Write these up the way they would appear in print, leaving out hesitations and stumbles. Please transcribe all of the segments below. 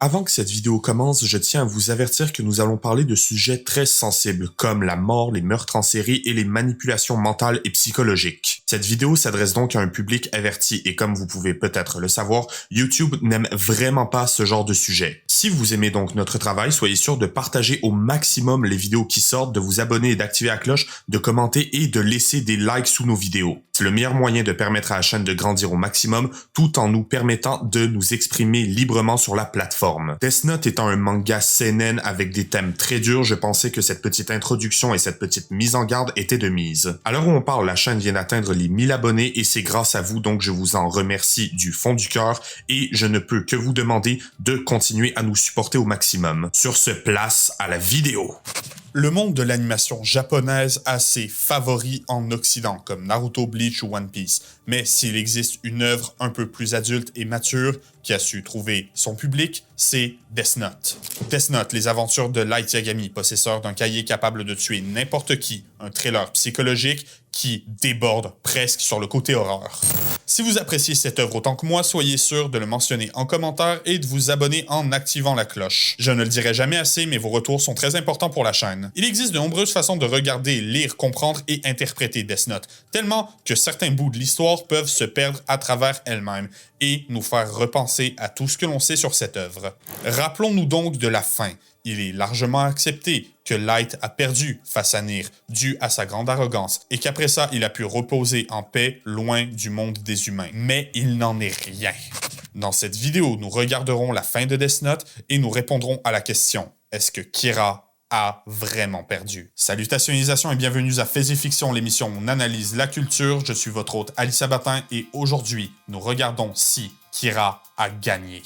Avant que cette vidéo commence, je tiens à vous avertir que nous allons parler de sujets très sensibles comme la mort, les meurtres en série et les manipulations mentales et psychologiques. Cette vidéo s'adresse donc à un public averti et comme vous pouvez peut-être le savoir, YouTube n'aime vraiment pas ce genre de sujet. Si vous aimez donc notre travail, soyez sûr de partager au maximum les vidéos qui sortent, de vous abonner et d'activer la cloche, de commenter et de laisser des likes sous nos vidéos. C'est le meilleur moyen de permettre à la chaîne de grandir au maximum tout en nous permettant de nous exprimer librement sur la plateforme. Death Note étant un manga seinen avec des thèmes très durs, je pensais que cette petite introduction et cette petite mise en garde étaient de mise. À l'heure où on parle, la chaîne vient d'atteindre les 1000 abonnés et c'est grâce à vous donc je vous en remercie du fond du cœur et je ne peux que vous demander de continuer à nous supporter au maximum. Sur ce, place à la vidéo. Le monde de l'animation japonaise a ses favoris en Occident, comme Naruto, Bleach ou One Piece. Mais s'il existe une œuvre un peu plus adulte et mature qui a su trouver son public, c'est Death Note. Death Note, les aventures de Light Yagami, possesseur d'un cahier capable de tuer n'importe qui, un thriller psychologique qui déborde presque sur le côté horreur. Si vous appréciez cette œuvre autant que moi, soyez sûr de le mentionner en commentaire et de vous abonner en activant la cloche. Je ne le dirai jamais assez, mais vos retours sont très importants pour la chaîne. Il existe de nombreuses façons de regarder, lire, comprendre et interpréter Death Note, tellement que certains bouts de l'histoire peuvent se perdre à travers elle-même et nous faire repenser à tout ce que l'on sait sur cette œuvre. Rappelons-nous donc de la fin. Il est largement accepté que Light a perdu face à Nier, dû à sa grande arrogance, et qu'après ça, il a pu reposer en paix loin du monde des humains. Mais il n'en est rien. Dans cette vidéo, nous regarderons la fin de Death Note et nous répondrons à la question « Est-ce que Kira a vraiment perdu ?» Salutations et bienvenue à Faits et Fiction, l'émission où on analyse la culture. Je suis votre hôte Alice Sabatin et aujourd'hui, nous regardons si Kira a gagné.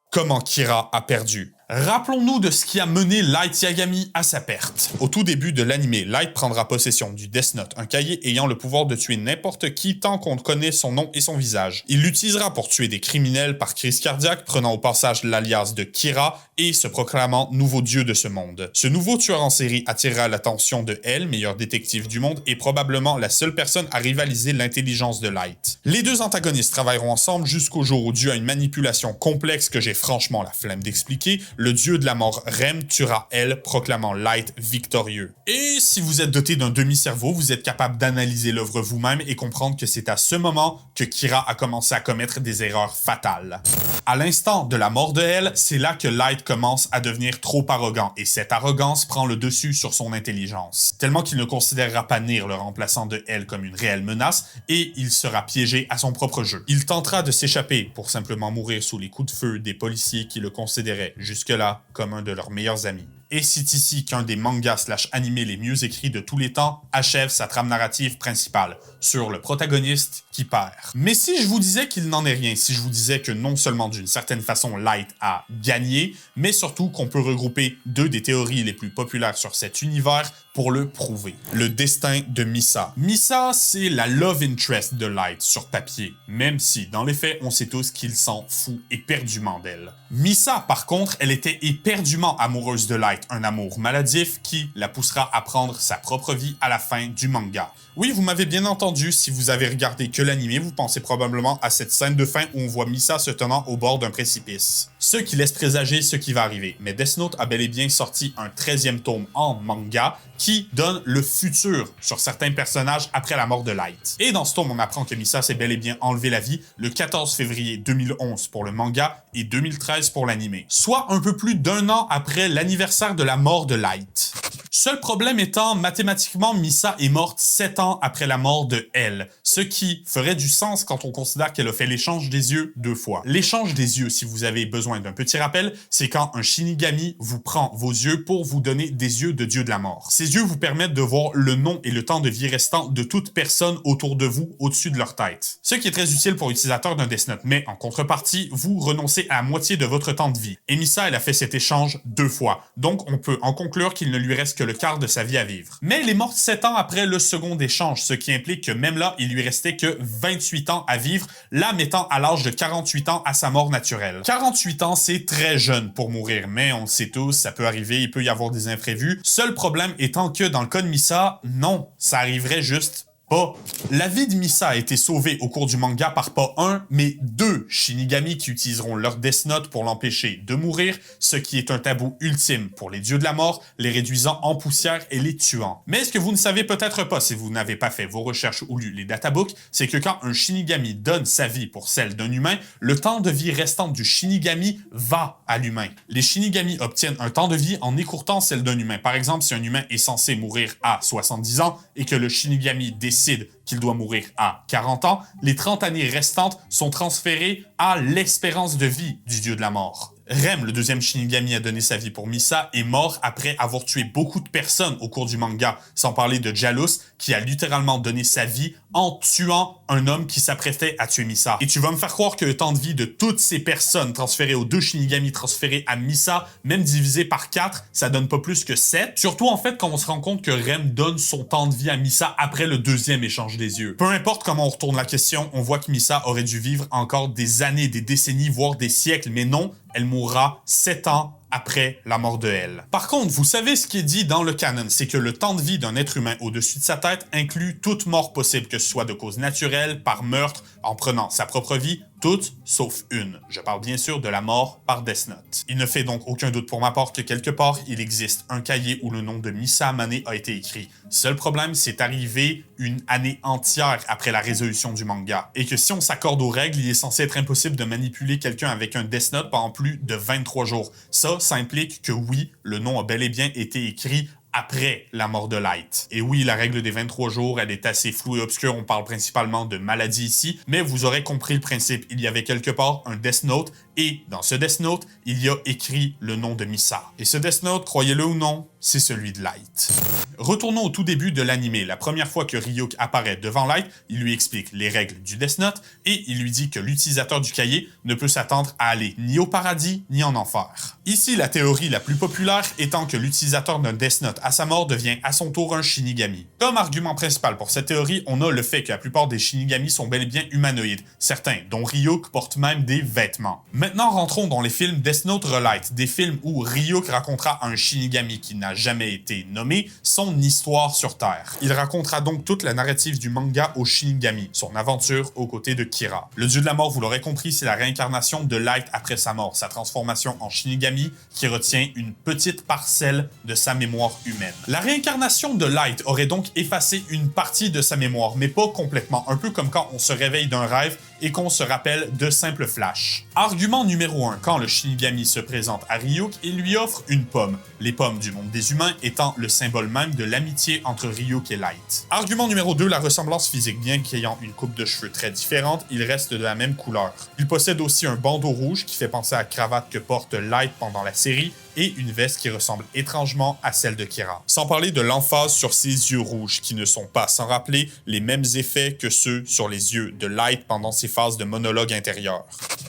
Comment Kira a perdu. Rappelons-nous de ce qui a mené Light Yagami à sa perte. Au tout début de l'anime, Light prendra possession du Death Note, un cahier ayant le pouvoir de tuer n'importe qui tant qu'on connaît son nom et son visage. Il l'utilisera pour tuer des criminels par crise cardiaque, prenant au passage l'alias de Kira et se proclamant nouveau dieu de ce monde. Ce nouveau tueur en série attirera l'attention de Elle, meilleure détective du monde, et probablement la seule personne à rivaliser l'intelligence de Light. Les deux antagonistes travailleront ensemble jusqu'au jour où, dû à une manipulation complexe que j'ai franchement la flemme d'expliquer, le dieu de la mort Rem tuera Elle, proclamant Light victorieux. Et si vous êtes doté d'un demi-cerveau, vous êtes capable d'analyser l'œuvre vous-même et comprendre que c'est à ce moment que Kira a commencé à commettre des erreurs fatales. À l'instant de la mort de Elle, c'est là que Light commence à devenir trop arrogant et cette arrogance prend le dessus sur son intelligence. Tellement qu'il ne considérera pas Nier, le remplaçant de Elle, comme une réelle menace et il sera piégé à son propre jeu. Il tentera de s'échapper pour simplement mourir sous les coups de feu des policiers qui le considéraient jusque-là comme un de leurs meilleurs amis. Et c'est ici qu'un des mangas / animés les mieux écrits de tous les temps achève sa trame narrative principale, sur le protagoniste qui perd. Mais si je vous disais qu'il n'en est rien, si je vous disais que non seulement d'une certaine façon Light a gagné, mais surtout qu'on peut regrouper deux des théories les plus populaires sur cet univers pour le prouver. Le destin de Misa. Misa, c'est la love interest de Light sur papier, même si, dans les faits, on sait tous qu'il s'en fout éperdument d'elle. Misa, par contre, elle était éperdument amoureuse de Light, un amour maladif qui la poussera à prendre sa propre vie à la fin du manga. Oui, vous m'avez bien entendu, si vous avez regardé que l'anime, vous pensez probablement à cette scène de fin où on voit Misa se tenant au bord d'un précipice. Ce qui laisse présager ce qui va arriver. Mais Death Note a bel et bien sorti un 13e tome en manga qui donne le futur sur certains personnages après la mort de Light. Et dans ce tome, on apprend que Misa s'est bel et bien enlevé la vie le 14 février 2011 pour le manga et 2013 pour l'anime, soit un peu plus d'1 an après l'anniversaire de la mort de Light. Seul problème étant, mathématiquement, Misa est morte 7 ans après la mort de Elle, ce qui ferait du sens quand on considère qu'elle a fait l'échange des yeux 2 fois. L'échange des yeux, si vous avez besoin d'un petit rappel, c'est quand un Shinigami vous prend vos yeux pour vous donner des yeux de dieu de la mort. Ces Ces yeux vous permettent de voir le nom et le temps de vie restant de toute personne autour de vous au-dessus de leur tête. Ce qui est très utile pour l'utilisateur d'un Death Note, mais en contrepartie, vous renoncez à la moitié de votre temps de vie. Et Misa, elle a fait cet échange 2 fois, donc on peut en conclure qu'il ne lui reste que le quart de sa vie à vivre. Mais elle est morte 7 ans après le second échange, ce qui implique que même là, il lui restait que 28 ans à vivre, là mettant à l'âge de 48 ans à sa mort naturelle. 48 ans, c'est très jeune pour mourir, mais on le sait tous, ça peut arriver, il peut y avoir des imprévus. Seul problème étant que dans le cas de Misa, non, ça arriverait juste pas. La vie de Misa a été sauvée au cours du manga par pas un, mais 2 Shinigami qui utiliseront leur Death Note pour l'empêcher de mourir, ce qui est un tabou ultime pour les dieux de la mort, les réduisant en poussière et les tuant. Mais ce que vous ne savez peut-être pas si vous n'avez pas fait vos recherches ou lu les databooks, c'est que quand un Shinigami donne sa vie pour celle d'un humain, le temps de vie restant du Shinigami va à l'humain. Les Shinigami obtiennent un temps de vie en écourtant celle d'un humain. Par exemple, si un humain est censé mourir à 70 ans et que le Shinigami décide qu'il doit mourir à 40 ans, les 30 années restantes sont transférées à l'espérance de vie du dieu de la mort. Rem, le deuxième Shinigami à donner sa vie pour Misa, est mort après avoir tué beaucoup de personnes au cours du manga, sans parler de Jalus, qui a littéralement donné sa vie en tuant un homme qui s'apprêtait à tuer Misa. Et tu vas me faire croire que le temps de vie de toutes ces personnes transférées aux 2 Shinigami transférés à Misa, même divisé par 4, ça donne pas plus que 7. Surtout en fait quand on se rend compte que Rem donne son temps de vie à Misa après le deuxième échange des yeux. Peu importe comment on retourne la question, on voit que Misa aurait dû vivre encore des années, des décennies, voire des siècles, mais non, elle mourra 7 ans après la mort de Elle. Par contre, vous savez ce qui est dit dans le canon, c'est que le temps de vie d'un être humain au-dessus de sa tête inclut toute mort possible, que ce soit de cause naturelle, par meurtre, en prenant sa propre vie, toutes sauf une. Je parle bien sûr de la mort par Death Note. Il ne fait donc aucun doute pour ma part que quelque part, il existe un cahier où le nom de Misa Amane a été écrit. Seul problème, c'est arrivé une année entière après la résolution du manga. Et que si on s'accorde aux règles, il est censé être impossible de manipuler quelqu'un avec un Death Note pendant plus de 23 jours. Ça implique que oui, le nom a bel et bien été écrit après la mort de Light. Et oui, la règle des 23 jours, elle est assez floue et obscure, on parle principalement de maladie ici, mais vous aurez compris le principe. Il y avait quelque part un Death Note, et dans ce Death Note, il y a écrit le nom de Misa. Et ce Death Note, croyez-le ou non, c'est celui de Light. Retournons au tout début de l'anime. La première fois que Ryuk apparaît devant Light, il lui explique les règles du Death Note, et il lui dit que l'utilisateur du cahier ne peut s'attendre à aller ni au paradis, ni en enfer. Ici, la théorie la plus populaire étant que l'utilisateur d'un Death Note à sa mort devient à son tour un Shinigami. Comme argument principal pour cette théorie, on a le fait que la plupart des Shinigami sont bel et bien humanoïdes. Certains, dont Ryuk, portent même des vêtements. Maintenant, rentrons dans les films Death Note Relight, des films où Ryuk racontera à un Shinigami qui n'a jamais été nommé son histoire sur Terre. Il racontera donc toute la narrative du manga au Shinigami, son aventure aux côtés de Kira. Le dieu de la mort, vous l'aurez compris, c'est la réincarnation de Light après sa mort, sa transformation en Shinigami qui retient une petite parcelle de sa mémoire humaine. La réincarnation de Light aurait donc effacé une partie de sa mémoire, mais pas complètement, un peu comme quand on se réveille d'un rêve et qu'on se rappelle de simples flashs. Argument numéro 1, quand le Shinigami se présente à Ryuk, il lui offre une pomme, les pommes du monde des humains étant le symbole même de l'amitié entre Ryuk et Light. Argument numéro 2, la ressemblance physique, bien qu'ayant une coupe de cheveux très différente, il reste de la même couleur. Il possède aussi un bandeau rouge qui fait penser à la cravate que porte Light pendant la série, et une veste qui ressemble étrangement à celle de Kira. Sans parler de l'emphase sur ses yeux rouges, qui ne sont pas, sans rappeler, les mêmes effets que ceux sur les yeux de Light pendant ses phases de monologue intérieur.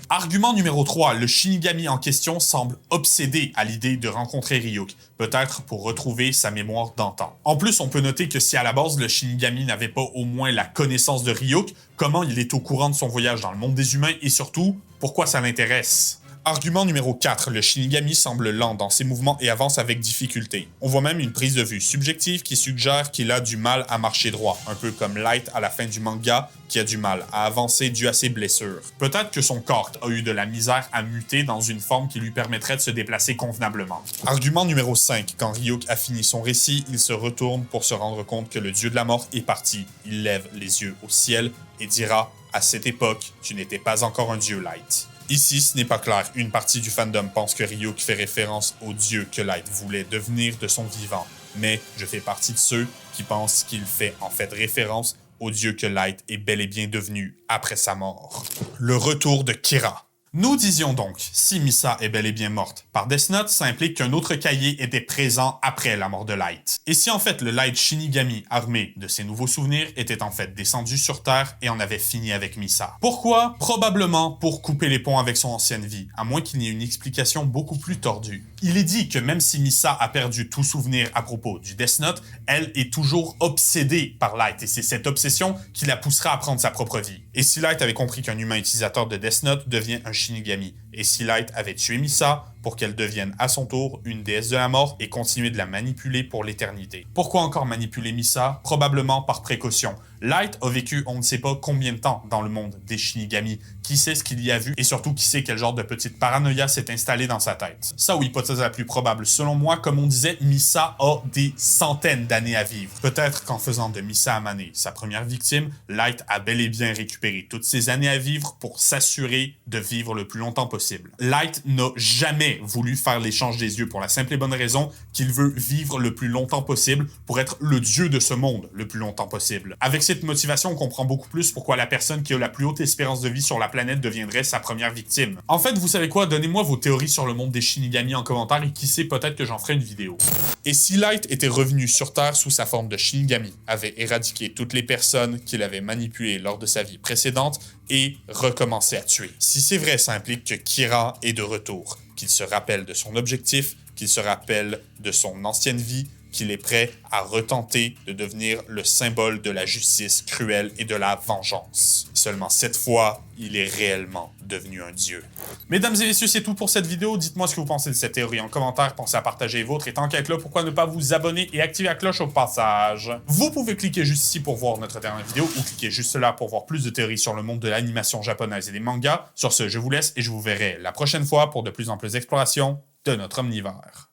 Argument numéro 3, le Shinigami en question semble obsédé à l'idée de rencontrer Ryuk, peut-être pour retrouver sa mémoire d'antan. En plus, on peut noter que si à la base le Shinigami n'avait pas au moins la connaissance de Ryuk, comment il est au courant de son voyage dans le monde des humains et surtout, pourquoi ça l'intéresse? Argument numéro 4, le Shinigami semble lent dans ses mouvements et avance avec difficulté. On voit même une prise de vue subjective qui suggère qu'il a du mal à marcher droit, un peu comme Light à la fin du manga qui a du mal à avancer dû à ses blessures. Peut-être que son corps a eu de la misère à muter dans une forme qui lui permettrait de se déplacer convenablement. Argument numéro 5, quand Ryuk a fini son récit, il se retourne pour se rendre compte que le dieu de la mort est parti. Il lève les yeux au ciel et dira « À cette époque, tu n'étais pas encore un dieu, Light ». Ici, ce n'est pas clair. Une partie du fandom pense que Ryuk fait référence au dieu que Light voulait devenir de son vivant. Mais je fais partie de ceux qui pensent qu'il fait en fait référence au dieu que Light est bel et bien devenu après sa mort. Le retour de Kira. Nous disions donc, si Misa est bel et bien morte par Death Note, ça implique qu'un autre cahier était présent après la mort de Light. Et si en fait le Light Shinigami armé de ses nouveaux souvenirs était en fait descendu sur Terre et en avait fini avec Misa. Pourquoi? Probablement pour couper les ponts avec son ancienne vie, à moins qu'il n'y ait une explication beaucoup plus tordue. Il est dit que même si Misa a perdu tout souvenir à propos du Death Note, elle est toujours obsédée par Light et c'est cette obsession qui la poussera à prendre sa propre vie. Et si Light avait compris qu'un humain utilisateur de Death Note devient un Shinigami, et si Light avait tué Misa pour qu'elle devienne à son tour une déesse de la mort et continuer de la manipuler pour l'éternité. Pourquoi encore manipuler Misa? Probablement par précaution. Light a vécu on ne sait pas combien de temps dans le monde des Shinigami. Qui sait ce qu'il y a vu et surtout qui sait quel genre de petite paranoïa s'est installée dans sa tête. Ça ou hypothèse la plus probable. Selon moi, comme on disait, Misa a des centaines d'années à vivre. Peut-être qu'en faisant de Misa Amane sa première victime, Light a bel et bien récupéré toutes ces années à vivre pour s'assurer de vivre le plus longtemps possible. Light n'a jamais voulu faire l'échange des yeux pour la simple et bonne raison qu'il veut vivre le plus longtemps possible pour être le dieu de ce monde le plus longtemps possible. Avec cette motivation, on comprend beaucoup plus pourquoi la personne qui a la plus haute espérance de vie sur la planète deviendrait sa première victime. En fait, vous savez quoi? Donnez-moi vos théories sur le monde des Shinigami en commentaire et qui sait, peut-être que j'en ferai une vidéo. Et si Light était revenu sur Terre sous sa forme de Shinigami, avait éradiqué toutes les personnes qu'il avait manipulées lors de sa vie précédente et recommencé à tuer? Si c'est vrai, ça implique que Kira est de retour, qu'il se rappelle de son objectif, qu'il se rappelle de son ancienne vie, qu'il est prêt à retenter de devenir le symbole de la justice cruelle et de la vengeance. Seulement cette fois, il est réellement devenu un dieu. Mesdames et messieurs, c'est tout pour cette vidéo. Dites-moi ce que vous pensez de cette théorie en commentaire. Pensez à partager les vôtres. Et tant qu'à être là, pourquoi ne pas vous abonner et activer la cloche au passage? Vous pouvez cliquer juste ici pour voir notre dernière vidéo ou cliquer juste là pour voir plus de théories sur le monde de l'animation japonaise et des mangas. Sur ce, je vous laisse et je vous verrai la prochaine fois pour de plus en plus d'exploration de notre omnivore.